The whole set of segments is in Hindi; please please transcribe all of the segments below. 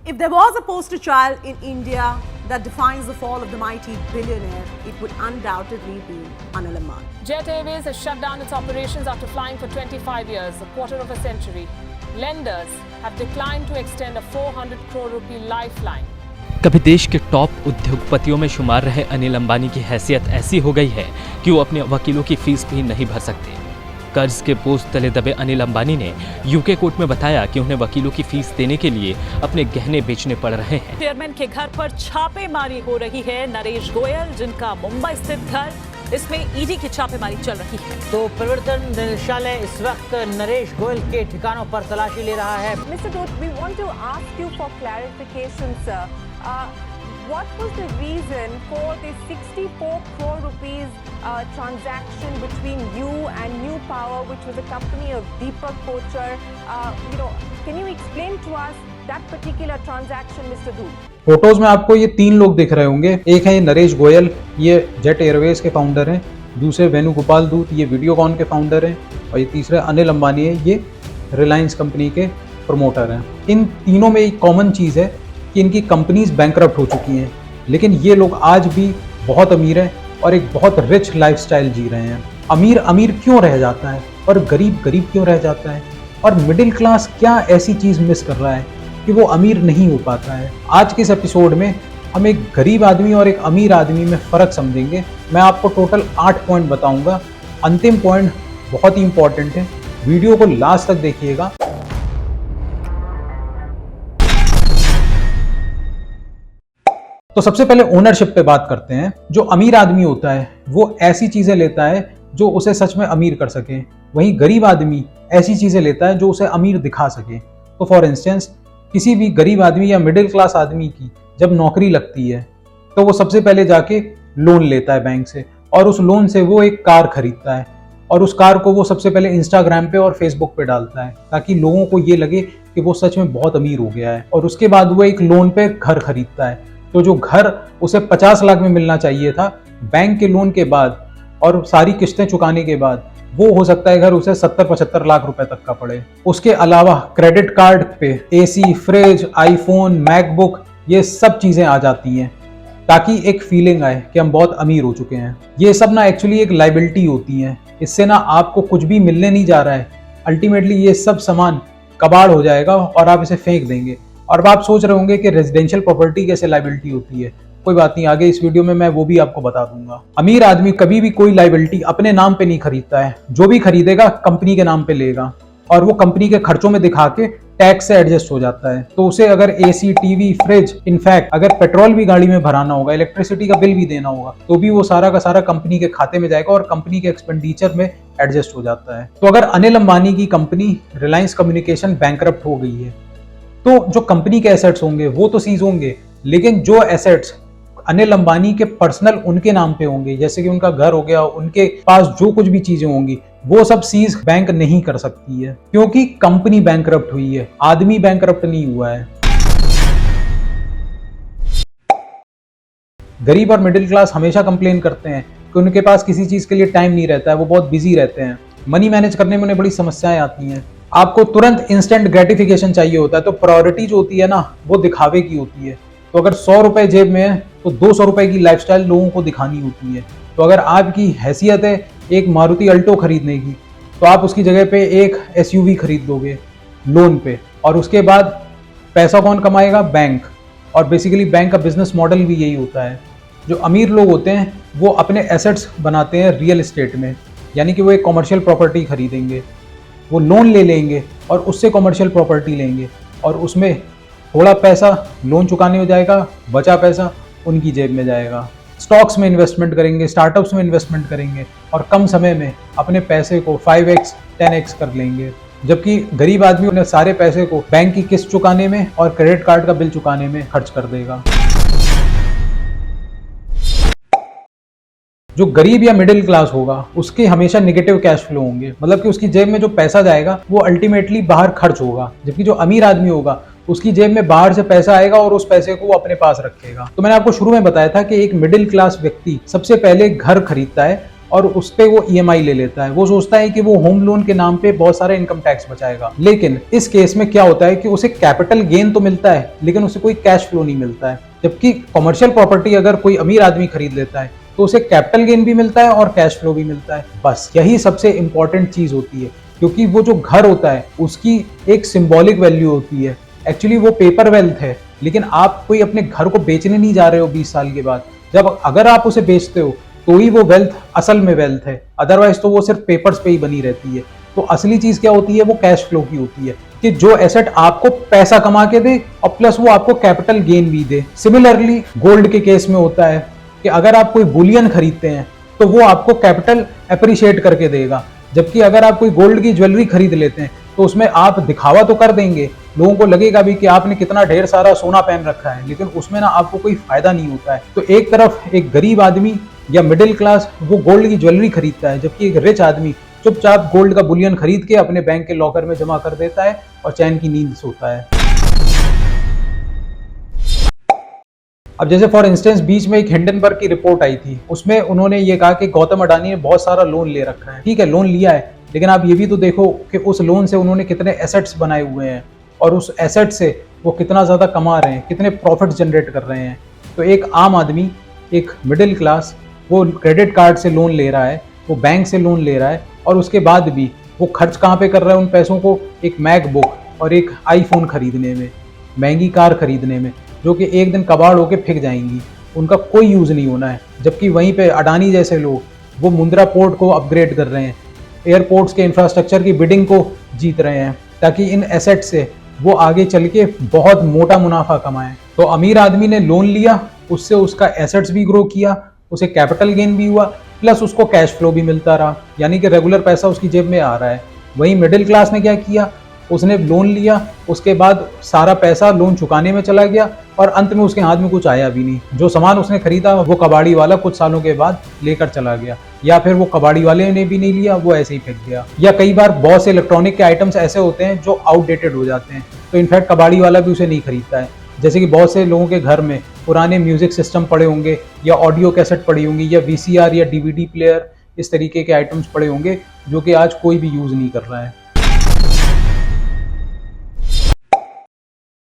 If there was a poster child in India that defines the fall of the mighty billionaire, it would undoubtedly be Anil Ambani. Jet Airways has shut down its operations after flying for 25 years, a quarter of a century. Lenders have declined to extend a 400 crore rupee lifeline. कभी देश के टॉप उद्योगपतियों में शुमार रहे अनिल अंबानी की हैसियत ऐसी हो गई है कि वो अपने वकीलों की फीस भी नहीं भर सकते। कर्ज के बोझ तले दबे अनिल अंबानी ने यूके कोर्ट में बताया कि उन्हें वकीलों की फीस देने के लिए अपने गहने बेचने पड़ रहे हैं। चेयरमैन के घर पर छापेमारी हो रही है। नरेश गोयल, जिनका मुंबई स्थित घर, इसमें ईडी की छापेमारी चल रही है। तो प्रवर्तन निदेशालय इस वक्त नरेश गोयल के ठिकानों पर तलाशी ले रहा है। Mr. Doot, we want to ask you for clarification, sir. What was the reason for the 64 crore rupees transaction between you and New Power, which was a company of Deepak Kochar? Can you explain to us that particular transaction, Mr. Doot? Photos में आपको ये तीन लोग दिख रहे होंगे। एक है नरेश गोयल, ये जेट एयरवेज के फाउंडर हैं। दूसरे वेणुगोपाल दूत, ये वीडियोकॉन के फाउंडर हैं। और ये तीसरे अनिल अंबानी है, ये रिलायंस कंपनी के प्रमोटर हैं। इन तीनों में एक कॉमन चीज़ है कि इनकी कंपनीज बैंकरप्ट हो चुकी हैं, लेकिन ये लोग आज भी बहुत अमीर हैं और एक बहुत रिच लाइफस्टाइल जी रहे हैं। अमीर अमीर क्यों रह जाता है और गरीब गरीब क्यों रह जाता है, और मिडिल क्लास क्या ऐसी चीज़ मिस कर रहा है कि वो अमीर नहीं हो पाता है। आज के इस एपिसोड में हम एक गरीब आदमी और एक अमीर आदमी में फ़र्क समझेंगे। मैं आपको टोटल 8 पॉइंट बताऊंगा। अंतिम पॉइंट बहुत ही इंपॉर्टेंट है, वीडियो को लास्ट तक देखिएगा। तो सबसे पहले ओनरशिप पे बात करते हैं। जो अमीर आदमी होता है वो ऐसी चीज़ें लेता है जो उसे सच में अमीर कर सके, वहीं गरीब आदमी ऐसी चीज़ें लेता है जो उसे अमीर दिखा सके। तो फॉर इंस्टेंस, किसी भी गरीब आदमी या मिडिल क्लास आदमी की जब नौकरी लगती है तो वो सबसे पहले जाके लोन लेता है बैंक से, और उस लोन से वो एक कार खरीदता है, और उस कार को वो सबसे पहले इंस्टाग्राम पे और फेसबुक पे डालता है ताकि लोगों को ये लगे कि वो सच में बहुत अमीर हो गया है। और उसके बाद वो एक लोन पे घर खरीदता है। तो जो घर उसे 50 लाख में मिलना चाहिए था, बैंक के लोन के बाद और सारी किस्तें चुकाने के बाद वो हो सकता है घर उसे 70-75 लाख रुपए तक का पड़े। उसके अलावा क्रेडिट कार्ड पे एसी, फ्रिज, आईफोन, मैकबुक, ये सब चीज़ें आ जाती हैं ताकि एक फीलिंग आए कि हम बहुत अमीर हो चुके हैं। ये सब ना एक्चुअली एक लाइबिलिटी होती है। इससे ना आपको कुछ भी मिलने नहीं जा रहा है। अल्टीमेटली ये सब सामान कबाड़ हो जाएगा और आप इसे फेंक देंगे। और अब आप सोच रहे होंगे कि रेजिडेंशियल प्रॉपर्टी कैसे लाइबिलिटी होती है। कोई बात नहीं, आगे इस वीडियो में मैं वो भी आपको बता दूंगा। अमीर आदमी कभी भी कोई लाइबिलिटी अपने नाम पे नहीं खरीदता है। जो भी खरीदेगा कंपनी के नाम पे लेगा, और वो कंपनी के खर्चों में दिखा के टैक्स से एडजस्ट हो जाता है। तो उसे अगर एसी, टीवी, फ्रिज, इनफैक्ट अगर पेट्रोल भी गाड़ी में भराना होगा, इलेक्ट्रिसिटी का बिल भी देना होगा, तो भी वो सारा का सारा कंपनी के खाते में जाएगा और कंपनी के एक्सपेंडिचर में एडजस्ट हो जाता है। तो अगर अनिल अंबानी की कंपनी रिलायंस कम्युनिकेशन बैंकरप्ट हो गई है तो जो कंपनी के एसेट्स होंगे वो तो सीज होंगे, लेकिन जो एसेट्स अनिल अंबानी के पर्सनल उनके नाम पे होंगे, जैसे कि उनका घर हो गया, उनके पास जो कुछ भी चीजें होंगी, वो सब सीज बैंक नहीं कर सकती है, क्योंकि कंपनी बैंकरप्ट हुई है, आदमी बैंकरप्ट नहीं हुआ है। गरीब और मिडिल क्लास हमेशा कंप्लेन करते हैं कि उनके पास किसी चीज के लिए टाइम नहीं रहता है, वो बहुत बिजी रहते हैं, मनी मैनेज करने में उन्हें बड़ी समस्याएं आती हैं। आपको तुरंत इंस्टेंट ग्रेटिफिकेशन चाहिए होता है, तो प्रायोरिटी जो होती है ना, वो दिखावे की होती है। तो अगर 100 रुपए जेब में है तो 200 रुपए की लाइफस्टाइल लोगों को दिखानी होती है। तो अगर आपकी हैसियत है एक मारुति अल्टो खरीदने की, तो आप उसकी जगह पे एक एसयूवी खरीद दोगे लोन पे, और उसके बाद पैसा कौन कमाएगा? बैंक। और बेसिकली बैंक का बिजनेस मॉडल भी यही होता है। जो अमीर लोग होते हैं वो अपने एसेट्स बनाते हैं रियल एस्टेट में, यानी कि वो एक कॉमर्शियल प्रॉपर्टी खरीदेंगे, वो लोन ले लेंगे और उससे कॉमर्शियल प्रॉपर्टी लेंगे, और उसमें थोड़ा पैसा लोन चुकाने हो जाएगा, बचा पैसा उनकी जेब में जाएगा। स्टॉक्स में इन्वेस्टमेंट करेंगे, स्टार्टअप्स में इन्वेस्टमेंट करेंगे, और कम समय में अपने पैसे को 5x 10x कर लेंगे। जबकि गरीब आदमी उन्हें सारे पैसे को बैंक की किस्त चुकाने में और क्रेडिट कार्ड का बिल चुकाने में खर्च कर देगा। जो गरीब या मिडिल क्लास होगा उसके हमेशा नेगेटिव कैश फ्लो होंगे, मतलब कि उसकी जेब में जो पैसा जाएगा वो अल्टीमेटली बाहर खर्च होगा। जबकि जो अमीर आदमी होगा उसकी जेब में बाहर से पैसा आएगा और उस पैसे को वो अपने पास रखेगा। तो मैंने आपको शुरू में बताया था कि एक मिडिल क्लास व्यक्ति सबसे पहले घर खरीदता है और उस पे वो EMI ले लेता है। वो सोचता है कि वो होम लोन के नाम पे बहुत सारा इनकम टैक्स बचाएगा, लेकिन इस केस में क्या होता है कि उसे कैपिटल गेन तो मिलता है लेकिन उसे कोई कैश फ्लो नहीं मिलता है। जबकि कमर्शियल प्रॉपर्टी अगर कोई अमीर आदमी खरीद लेता है तो उसे कैपिटल गेन भी मिलता है और कैश फ्लो भी मिलता है। बस यही सबसे इंपॉर्टेंट चीज होती है, क्योंकि वो जो घर होता है उसकी एक सिंबॉलिक वैल्यू होती है। एक्चुअली वो पेपर वेल्थ है, लेकिन आप कोई अपने घर को बेचने नहीं जा रहे हो 20 साल के बाद। जब अगर आप उसे बेचते हो तो ही वो वेल्थ असल में वेल्थ है, अदरवाइज तो वो सिर्फ पेपर्स पे ही बनी रहती है। तो असली चीज क्या होती है, वो कैश फ्लो की होती है कि जो एसेट आपको पैसा कमा के दे और प्लस वो आपको कैपिटल गेन भी दे। सिमिलरली गोल्ड के केस में होता है कि अगर आप कोई बुलियन खरीदते हैं तो वो आपको कैपिटल एप्रिशिएट करके देगा, जबकि अगर आप कोई गोल्ड की ज्वेलरी खरीद लेते हैं तो उसमें आप दिखावा तो कर देंगे, लोगों को लगेगा भी कि आपने कितना ढेर सारा सोना पहन रखा है, लेकिन उसमें ना आपको कोई फायदा नहीं होता है। तो एक तरफ एक गरीब आदमी या मिडिल क्लास वो गोल्ड की ज्वेलरी खरीदता है, जबकि एक रिच आदमी चुपचाप गोल्ड का बुलियन खरीद के अपने बैंक के लॉकर में जमा कर देता है और चैन की नींद सोता है। अब जैसे फॉर इंस्टेंस बीच में एक हिंडनबर्ग की रिपोर्ट आई थी, उसमें उन्होंने ये कहा कि गौतम अडानी ने बहुत सारा लोन ले रखा है। ठीक है, लोन लिया है, लेकिन आप ये भी तो देखो कि उस लोन से उन्होंने कितने एसेट्स बनाए हुए हैं और उस एसेट से वो कितना ज़्यादा कमा रहे हैं, कितने प्रॉफिट जनरेट कर रहे हैं। तो एक आम आदमी, एक मिडिल क्लास, वो क्रेडिट कार्ड से लोन ले रहा है, वो बैंक से लोन ले रहा है और उसके बाद भी वो खर्च कहाँ पे कर रहा है उन पैसों को, एक मैकबुक और एक आईफोन खरीदने में, महंगी कार खरीदने में, जो कि एक दिन कबाड़ होके फेंक जाएंगी, उनका कोई यूज़ नहीं होना है। जबकि वहीं पे अडानी जैसे लोग वो मुंद्रा पोर्ट को अपग्रेड कर रहे हैं, एयरपोर्ट्स के इंफ्रास्ट्रक्चर की बिडिंग को जीत रहे हैं, ताकि इन एसेट से वो आगे चल के बहुत मोटा मुनाफा कमाएं। तो अमीर आदमी ने लोन लिया, उससे उसका एसेट्स भी ग्रो किया, उसे कैपिटल गेन भी हुआ, प्लस उसको कैश फ्लो भी मिलता रहा, यानी कि रेगुलर पैसा उसकी जेब में आ रहा है। वहीं मिडिल क्लास ने क्या किया, उसने लोन लिया, उसके बाद सारा पैसा लोन चुकाने में चला गया और अंत में उसके हाथ में कुछ आया भी नहीं। जो सामान उसने खरीदा वो कबाड़ी वाला कुछ सालों के बाद लेकर चला गया, या फिर वो कबाड़ी वाले ने भी नहीं लिया, वो ऐसे ही फेंक गया। या कई बार बहुत से इलेक्ट्रॉनिक के आइटम्स ऐसे होते हैं जो आउटडेटेड हो जाते हैं, तो इनफैक्ट कबाड़ी वाला भी उसे नहीं खरीदता है। जैसे कि बहुत से लोगों के घर में पुराने म्यूजिक सिस्टम पड़े होंगे, या ऑडियो कैसेट पड़ी होंगी, या VCR या DVD प्लेयर, इस तरीके के आइटम्स पड़े होंगे जो कि आज कोई भी यूज नहीं कर रहा है।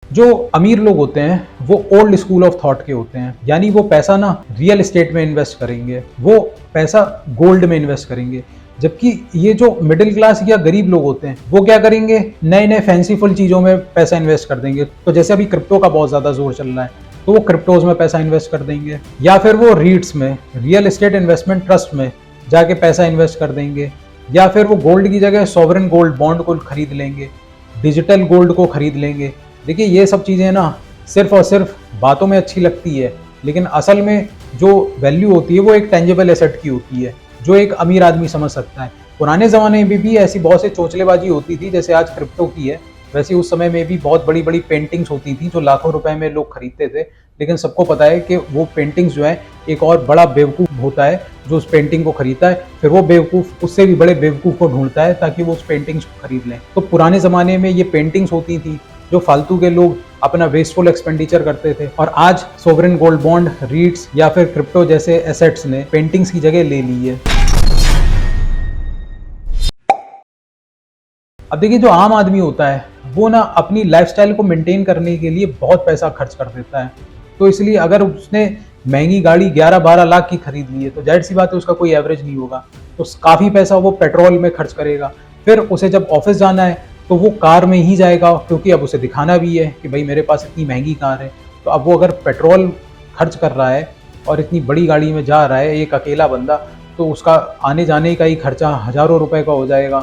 जो अमीर लोग होते हैं वो ओल्ड स्कूल ऑफ थॉट के होते हैं, यानी वो पैसा ना रियल एस्टेट में इन्वेस्ट करेंगे, वो पैसा गोल्ड में इन्वेस्ट करेंगे। जबकि ये जो मिडिल क्लास या गरीब लोग होते हैं वो क्या करेंगे, नए नए फैंसीफुल चीज़ों में पैसा इन्वेस्ट कर देंगे। तो जैसे अभी क्रिप्टो का बहुत ज़्यादा जोर चल रहा है, तो वो क्रिप्टोज में पैसा इन्वेस्ट कर देंगे, या फिर वो रीट्स में, रियल एस्टेट इन्वेस्टमेंट ट्रस्ट में जाके पैसा इन्वेस्ट कर देंगे, या फिर वो गोल्ड की जगह सॉवरेन गोल्ड बॉन्ड को खरीद लेंगे, डिजिटल गोल्ड को खरीद लेंगे। देखिए ये सब चीज़ें ना सिर्फ और सिर्फ बातों में अच्छी लगती है, लेकिन असल में जो वैल्यू होती है वो एक टेंजिबल एसेट की होती है, जो एक अमीर आदमी समझ सकता है। पुराने ज़माने में भी ऐसी बहुत सी चोचलेबाजी होती थी, जैसे आज क्रिप्टो की है, वैसे उस समय में भी बहुत बड़ी बड़ी पेंटिंग्स होती थी जो लाखों रुपए में लोग खरीदते थे। लेकिन सबको पता है कि वो पेंटिंग्स जो है, एक और बड़ा बेवकूफ़ होता है जो उस पेंटिंग को खरीदता है, फिर वो बेवकूफ़ उससे भी बड़े बेवकूफ़ को ढूंढता है ताकि वो उस पेंटिंग्स को खरीद लें। तो पुराने ज़माने में ये पेंटिंग्स होती थी जो फालतू के लोग अपना वेस्टफुल एक्सपेंडिचर करते थे, और आज सोवरेन गोल्ड बॉन्ड, रीट्स या फिर क्रिप्टो जैसे एसेट्स ने पेंटिंग्स की जगह ले ली है। अब देखिए जो आम आदमी होता है वो ना अपनी लाइफस्टाइल को मेंटेन करने के लिए बहुत पैसा खर्च कर देता है। तो इसलिए अगर उसने महंगी गाड़ी 11-12 लाख की खरीद ली है तो जाहिर सी बात है उसका कोई एवरेज नहीं होगा, तो काफ़ी पैसा वो पेट्रोल में खर्च करेगा। फिर उसे जब ऑफिस जाना है तो वो कार में ही जाएगा, क्योंकि अब उसे दिखाना भी है कि भाई मेरे पास इतनी महंगी कार है। तो अब वो अगर पेट्रोल खर्च कर रहा है और इतनी बड़ी गाड़ी में जा रहा है एक अकेला बंदा, तो उसका आने जाने का ही खर्चा हज़ारों रुपए का हो जाएगा।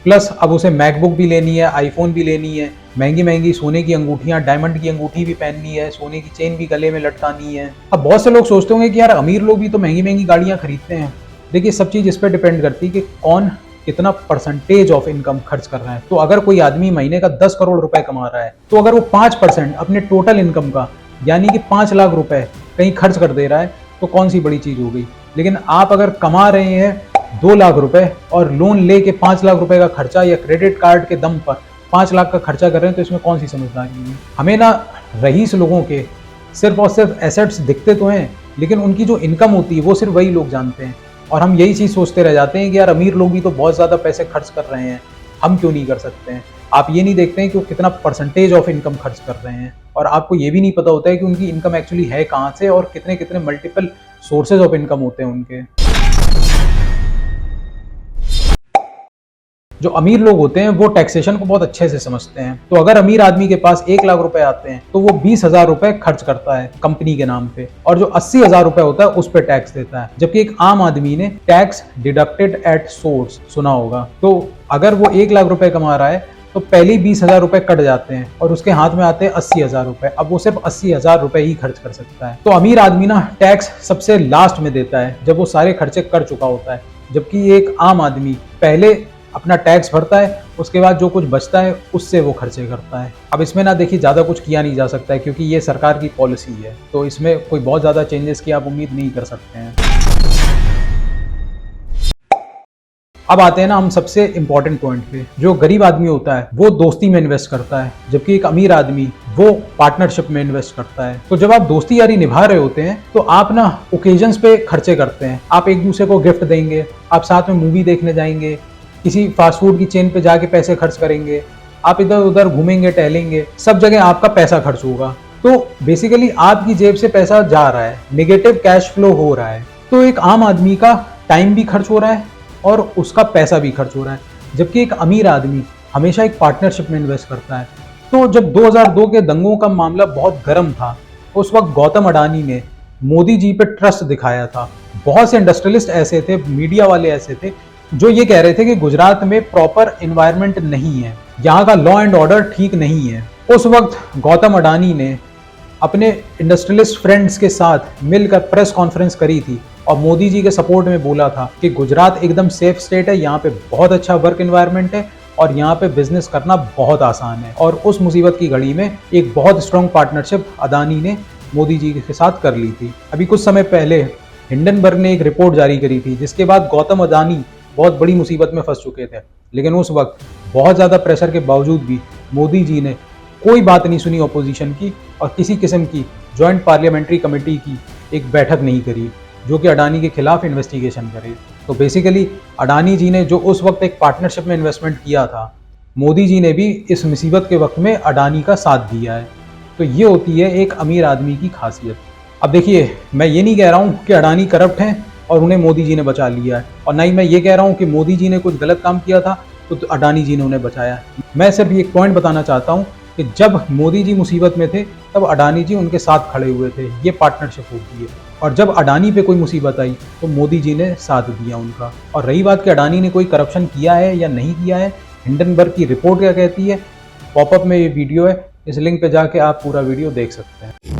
प्लस अब उसे मैकबुक भी लेनी है, आईफोन भी लेनी है, महंगी महंगी सोने की अंगूठियाँ, डायमंड की अंगूठी भी पहननी है, सोने की चेन भी गले में लटकानी है। अब बहुत से लोग सोचते होंगे कि यार अमीर लोग भी तो महंगी महंगी गाड़ियाँ खरीदते हैं। देखिए सब चीज़ इस पर डिपेंड करती है कि कौन कितना परसेंटेज ऑफ इनकम खर्च कर रहा है। तो अगर कोई आदमी महीने का 10 करोड़ रुपए कमा रहा है, तो अगर वो 5% अपने टोटल इनकम का यानी कि 5 लाख रुपए कहीं खर्च कर दे रहा है तो कौन सी बड़ी चीज़ हो गई। लेकिन आप अगर कमा रहे हैं 2 लाख रुपए और लोन लेके 5 लाख रुपए का खर्चा या क्रेडिट कार्ड के दम पर 5 लाख का खर्चा कर रहे हैं, तो इसमें कौन सी समझदारी है। हमें ना रईस लोगों के सिर्फ और सिर्फ एसेट्स दिखते तो हैं, लेकिन उनकी जो इनकम होती है वो सिर्फ वही लोग जानते हैं। और हम यही चीज़ सोचते रह जाते हैं कि यार अमीर लोग भी तो बहुत ज़्यादा पैसे खर्च कर रहे हैं, हम क्यों नहीं कर सकते हैं। आप ये नहीं देखते हैं कि वो कितना परसेंटेज ऑफ इनकम खर्च कर रहे हैं, और आपको ये भी नहीं पता होता है कि उनकी इनकम एक्चुअली है कहाँ से और कितने कितने मल्टीपल सोर्सेज ऑफ इनकम होते हैं उनके। जो अमीर लोग होते हैं वो टैक्सेशन को बहुत अच्छे से समझते हैं। तो अगर अमीर आदमी के पास 1 लाख रुपए आते हैं तो वो 20,000 रुपए खर्च करता है कंपनी के नाम पे, और जो 80,000 रुपए होता है उस पे टैक्स देता है। जबकि एक आम आदमी ने टैक्स डिडक्टेड एट सोर्स सुना होगा। तो अगर वो 1 लाख रुपए कमा रहा है तो पहले 20,000 रुपए कट जाते हैं और उसके हाथ में आते हैं 80,000 रुपए। अब वो सिर्फ 80,000 रुपए ही खर्च कर सकता है। तो अमीर आदमी ना टैक्स सबसे लास्ट में देता है जब वो सारे खर्चे कर चुका होता है, जबकि एक आम आदमी पहले अपना टैक्स भरता है, उसके बाद जो कुछ बचता है उससे वो खर्चे करता है। अब इसमें ना देखिए ज़्यादा कुछ किया नहीं जा सकता है क्योंकि ये सरकार की पॉलिसी है, तो इसमें कोई बहुत ज़्यादा चेंजेस की आप उम्मीद नहीं कर सकते हैं। अब आते हैं ना हम सबसे इंपॉर्टेंट पॉइंट पे। जो गरीब आदमी होता है वो दोस्ती में इन्वेस्ट करता है, जबकि एक अमीर आदमी वो पार्टनरशिप में इन्वेस्ट करता है। तो जब आप दोस्ती यारी निभा रहे होते हैं तो आप ना ओकेजन्स पे खर्चे करते हैं। आप एक दूसरे को गिफ्ट देंगे, आप साथ में मूवी देखने जाएंगे, किसी फास्ट फूड की चेन पे जाके पैसे खर्च करेंगे, आप इधर उधर घूमेंगे टहलेंगे, सब जगह आपका पैसा खर्च होगा। तो बेसिकली आपकी जेब से पैसा जा रहा है, नेगेटिव कैश फ्लो हो रहा है। तो एक आम आदमी का टाइम भी खर्च हो रहा है और उसका पैसा भी खर्च हो रहा है, जबकि एक अमीर आदमी हमेशा एक पार्टनरशिप में इन्वेस्ट करता है। तो जब 2002 के दंगों का मामला बहुत गर्म था, उस वक्त गौतम अडानी ने मोदी जी पे ट्रस्ट दिखाया था। बहुत से इंडस्ट्रियलिस्ट ऐसे थे, मीडिया वाले ऐसे थे जो ये कह रहे थे कि गुजरात में प्रॉपर एनवायरनमेंट नहीं है, यहाँ का लॉ एंड ऑर्डर ठीक नहीं है। उस वक्त गौतम अडानी ने अपने इंडस्ट्रियलिस्ट फ्रेंड्स के साथ मिलकर प्रेस कॉन्फ्रेंस करी थी और मोदी जी के सपोर्ट में बोला था कि गुजरात एकदम सेफ स्टेट है, यहाँ पे बहुत अच्छा वर्क एनवायरनमेंट है और यहाँ पे बिजनेस करना बहुत आसान है। और उस मुसीबत की घड़ी में एक बहुत स्ट्रॉन्ग पार्टनरशिप अडानी ने मोदी जी के साथ कर ली थी। अभी कुछ समय पहले हिंडनबर्ग ने एक रिपोर्ट जारी करी थी जिसके बाद गौतम अडानी बहुत बड़ी मुसीबत में फंस चुके थे, लेकिन उस वक्त बहुत ज़्यादा प्रेशर के बावजूद भी मोदी जी ने कोई बात नहीं सुनी ऑपोजिशन की और किसी किस्म की जॉइंट पार्लियामेंट्री कमेटी की एक बैठक नहीं करी जो कि अडानी के खिलाफ इन्वेस्टिगेशन करे। तो बेसिकली अडानी जी ने जो उस वक्त एक पार्टनरशिप में इन्वेस्टमेंट किया था, मोदी जी ने भी इस मुसीबत के वक्त में अडानी का साथ दिया है। तो ये होती है एक अमीर आदमी की खासियत। अब देखिए, मैं ये नहीं कह रहा हूँ कि अडानी करप्ट हैं और उन्हें मोदी जी ने बचा लिया है, और ना ही मैं ये कह रहा हूँ कि मोदी जी ने कुछ गलत काम किया था तो अडानी जी ने उन्हें बचाया। मैं सिर्फ एक पॉइंट बताना चाहता हूँ कि जब मोदी जी मुसीबत में थे तब अडानी जी उनके साथ खड़े हुए थे। ये पार्टनरशिप होती है। और जब अडानी पे कोई मुसीबत आई तो मोदी जी ने साथ दिया उनका। और रही बात कि अडानी ने कोई करप्शन किया है या नहीं किया है, हिंडनबर्ग की रिपोर्ट क्या कहती है, पॉपअप में ये वीडियो है, इस लिंक पे जाके आप पूरा वीडियो देख सकते हैं।